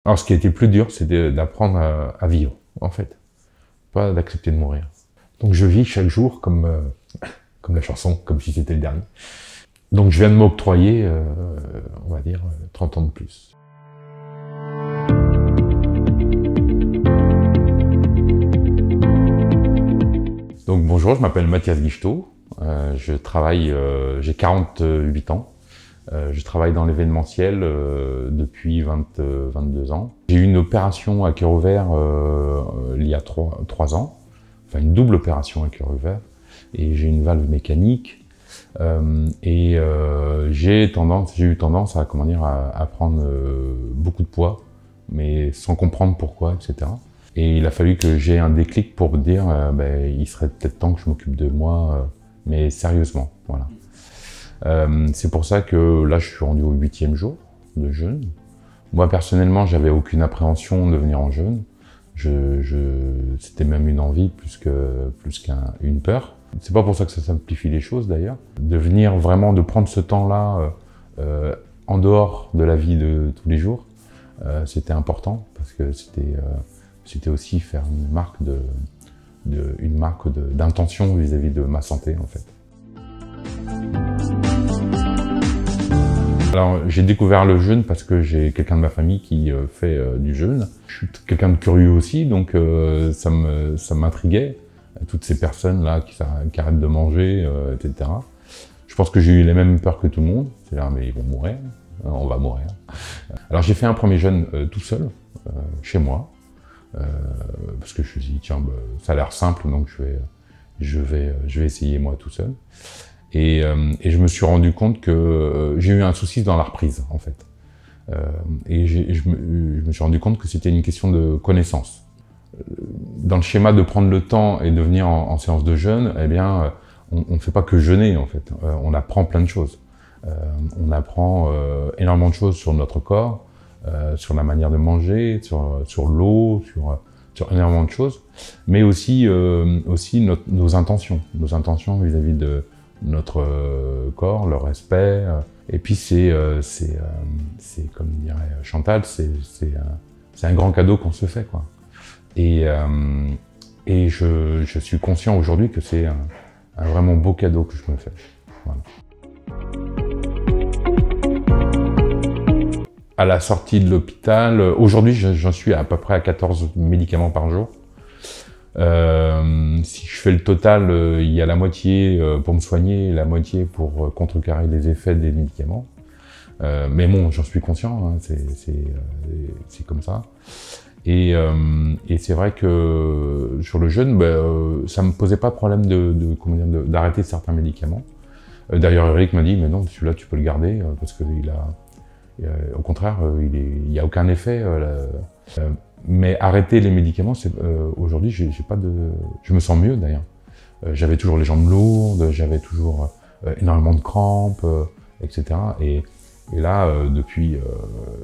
Alors, ce qui a été le plus dur, c'est d'apprendre à vivre, en fait. Pas d'accepter de mourir. Donc, je vis chaque jour comme la chanson, comme si c'était le dernier. Donc, je viens de m'octroyer, on va dire, 30 ans de plus. Donc, bonjour, je m'appelle Mathias Guichetot. Je travaille, j'ai 48 ans. Je travaille dans l'événementiel depuis 22 ans. J'ai eu une opération à cœur ouvert il y a 3 ans, enfin une double opération à cœur ouvert, et j'ai une valve mécanique. J'ai eu tendance à, à prendre beaucoup de poids, mais sans comprendre pourquoi, etc. Et il a fallu que j'ai un déclic pour me dire il serait peut-être temps que je m'occupe de moi, mais sérieusement, voilà. C'est pour ça que là, je suis rendu au 8e jour de jeûne. Moi, personnellement, j'avais aucune appréhension de venir en jeûne. C'était même une envie plus qu'une peur. C'est pas pour ça que ça simplifie les choses, d'ailleurs. De venir vraiment, de prendre ce temps-là en dehors de la vie de tous les jours, c'était important parce que c'était aussi faire une marque d'intention vis-à-vis de ma santé, en fait. Alors, j'ai découvert le jeûne parce que j'ai quelqu'un de ma famille qui fait du jeûne. Je suis quelqu'un de curieux aussi, donc ça m'intriguait, toutes ces personnes-là qui arrêtent de manger, etc. Je pense que j'ai eu les mêmes peurs que tout le monde, c'est-à-dire, mais ils vont mourir, on va mourir. Alors, j'ai fait un premier jeûne tout seul, chez moi, parce que je me suis dit, tiens, ça a l'air simple, donc je vais essayer moi tout seul. Et je me suis rendu compte que j'ai eu un souci dans la reprise, en fait. Je me suis rendu compte que c'était une question de connaissance. Dans le schéma de prendre le temps et de venir en séance de jeûne, eh bien, on ne fait pas que jeûner, en fait. On apprend plein de choses. On apprend énormément de choses sur notre corps, sur la manière de manger, sur l'eau, sur énormément de choses, mais aussi nos intentions vis-à-vis de notre corps, le respect. Et puis c'est comme dirait Chantal, c'est un grand cadeau qu'on se fait, quoi. Et je suis conscient aujourd'hui que c'est un vraiment beau cadeau que je me fais. Voilà. À la sortie de l'hôpital, aujourd'hui j'en suis à peu près à 14 médicaments par jour. Si je fais le total, il y a la moitié pour me soigner et la moitié pour contrecarrer les effets des médicaments. Mais bon, j'en suis conscient, hein, c'est comme ça. Et c'est vrai que sur le jeûne, ça me posait pas de problème d'arrêter certains médicaments. D'ailleurs, Eric m'a dit, mais non, celui-là tu peux le garder parce que au contraire, il n'y a aucun effet. Mais arrêter les médicaments, aujourd'hui, j'ai pas de. Je me sens mieux d'ailleurs. J'avais toujours les jambes lourdes, j'avais toujours énormément de crampes, etc. Et là, depuis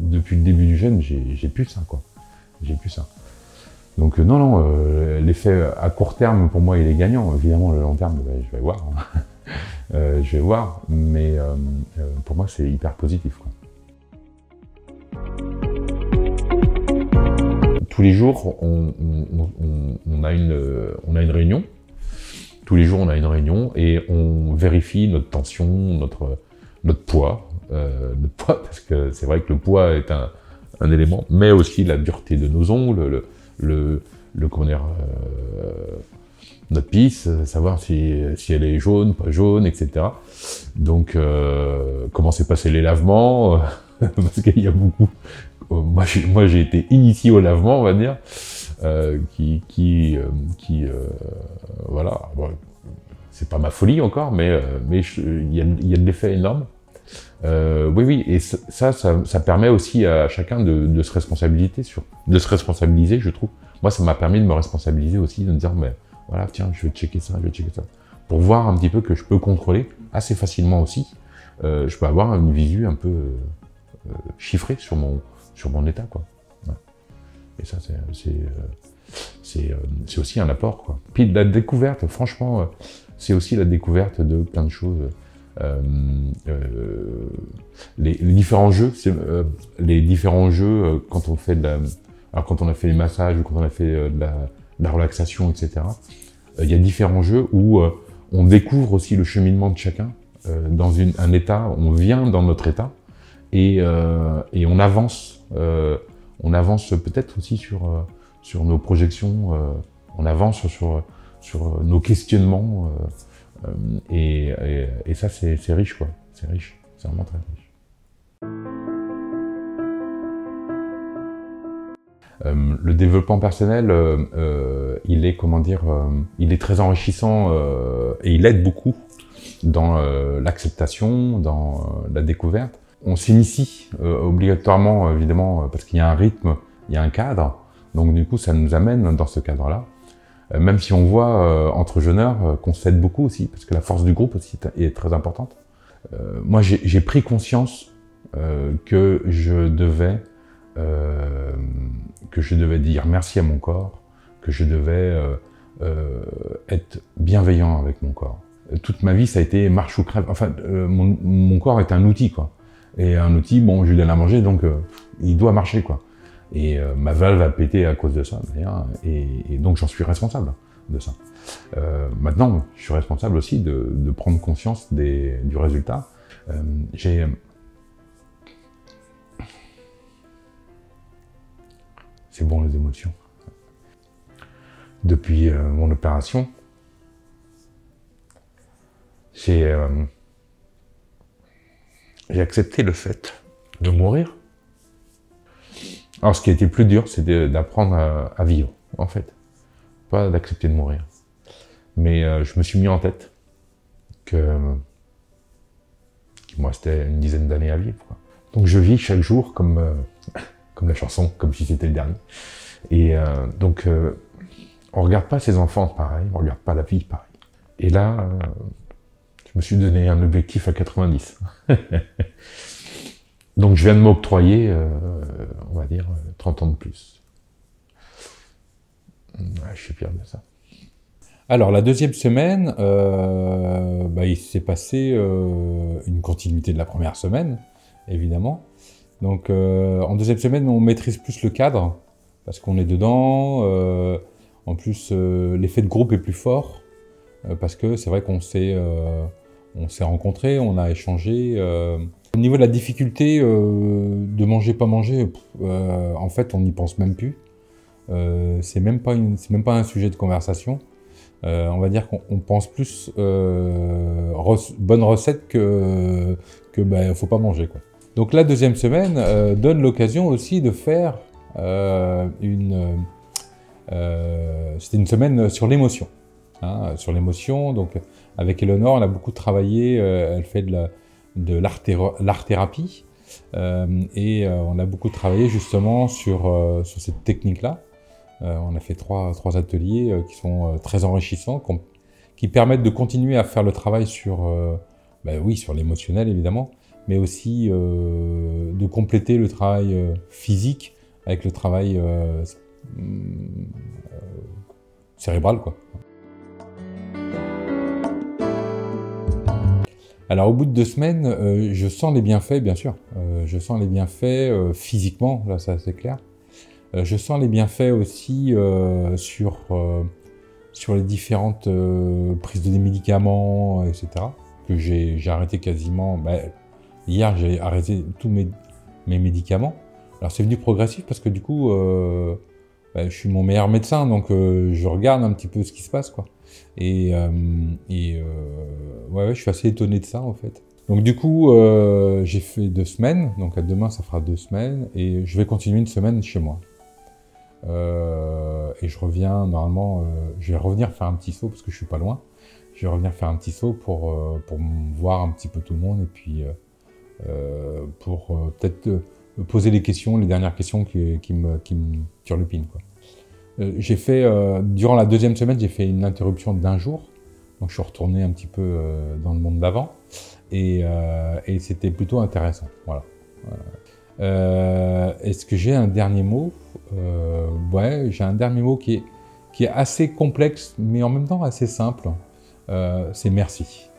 le début du jeûne, j'ai plus ça, quoi. J'ai plus ça. Donc non, l'effet à court terme pour moi il est gagnant. Évidemment, le long terme, je vais voir. Je vais voir, mais pour moi c'est hyper positif, quoi. Tous les jours, on a une réunion. Tous les jours, on a une réunion et on vérifie notre tension, notre poids. Notre poids, parce que c'est vrai que le poids est un élément, mais aussi la dureté de nos ongles, notre pisse, savoir si elle est jaune, pas jaune, etc. Donc, comment s'est passé les lavements, parce qu'il y a beaucoup. Moi, j'ai été initié au lavement, on va dire, voilà. Bon, c'est pas ma folie encore, mais il y a de l'effet énorme. Oui, et ça permet aussi à chacun de se responsabiliser, je trouve. Moi, ça m'a permis de me responsabiliser aussi, de me dire, mais voilà, tiens, je vais checker ça, pour voir un petit peu que je peux contrôler assez facilement aussi. Je peux avoir une visu un peu chiffrée sur mon état, quoi. Ouais. Et ça, c'est aussi un apport, quoi. Puis la découverte, franchement, c'est aussi la découverte de plein de choses. les différents jeux, quand on fait alors quand on a fait les massages ou quand on a fait de la relaxation, etc. Il y a différents jeux où on découvre aussi le cheminement de chacun dans un état, on vient dans notre état et on avance peut-être aussi sur nos projections, on avance sur nos questionnements et ça c'est riche quoi, c'est riche, c'est vraiment très riche. Le développement personnel, il est, comment dire, il est très enrichissant et il aide beaucoup dans l'acceptation, dans la découverte. On s'initie obligatoirement, évidemment, parce qu'il y a un rythme, il y a un cadre, donc du coup ça nous amène dans ce cadre-là. Même si on voit entre jeûneurs qu'on s'aide beaucoup aussi, parce que la force du groupe aussi est très importante. Moi j'ai pris conscience que je devais dire merci à mon corps, que je devais être bienveillant avec mon corps. Toute ma vie, ça a été marche ou crève. Enfin, mon corps est un outil, quoi. Et un outil, bon, je lui donne à manger, donc il doit marcher, quoi. Et ma valve a pété à cause de ça, d'ailleurs, et donc j'en suis responsable de ça. Maintenant, je suis responsable aussi de prendre conscience du résultat. C'est bon les émotions. Depuis mon opération, j'ai accepté le fait de mourir. Alors ce qui a été plus dur, c'est d'apprendre à vivre, en fait. Pas d'accepter de mourir. Mais je me suis mis en tête qu'il me restait une dizaine d'années à vivre, quoi. Donc je vis chaque jour comme la chanson, comme si c'était le dernier. Et donc, on regarde pas ses enfants pareil, on regarde pas la vie pareil. Et là, je me suis donné un objectif à 90. Donc je viens de m'octroyer, on va dire, 30 ans de plus. Ouais, je suis fier de ça. Alors la deuxième semaine, il s'est passé une continuité de la première semaine, évidemment. Donc en deuxième semaine, on maîtrise plus le cadre, parce qu'on est dedans. En plus, l'effet de groupe est plus fort, parce que c'est vrai qu'on s'est rencontrés, on a échangé. Au niveau de la difficulté de manger, pas manger, en fait, on n'y pense même plus. C'est même pas un sujet de conversation. On va dire qu'on pense plus bonne recette que faut pas manger, quoi. Donc la deuxième semaine donne l'occasion aussi de faire c'était une semaine sur l'émotion. Hein, sur l'émotion, donc avec Eleonore, on a beaucoup travaillé, elle fait de l'art-thérapie, et on a beaucoup travaillé justement sur cette technique-là. On a fait trois ateliers qui sont très enrichissants, qui permettent de continuer à faire le travail sur l'émotionnel évidemment, mais aussi de compléter le travail physique avec le travail cérébral, quoi. Alors au bout de 2 semaines, je sens les bienfaits, bien sûr. Je sens les bienfaits physiquement, là ça c'est clair. Je sens les bienfaits aussi sur les différentes prises de médicaments, etc. Que j'ai arrêté quasiment. Hier, j'ai arrêté tous mes médicaments. Alors c'est venu progressif parce que du coup, je suis mon meilleur médecin, donc je regarde un petit peu ce qui se passe, quoi. Et je suis assez étonné de ça, en fait. Donc du coup, j'ai fait 2 semaines, donc à demain ça fera 2 semaines, et je vais continuer une semaine chez moi. Et je reviens, normalement, je vais revenir faire un petit saut, parce que je suis pas loin. Je vais revenir faire un petit saut pour voir un petit peu tout le monde, et puis pour peut-être me poser les dernières questions qui me turlupinent, quoi. J'ai fait, durant la 2e semaine, j'ai fait une interruption d'1 jour. Donc je suis retourné un petit peu dans le monde d'avant. Et c'était plutôt intéressant. Voilà. Est-ce que j'ai un dernier mot? Ouais, j'ai un dernier mot qui est assez complexe, mais en même temps assez simple. C'est merci.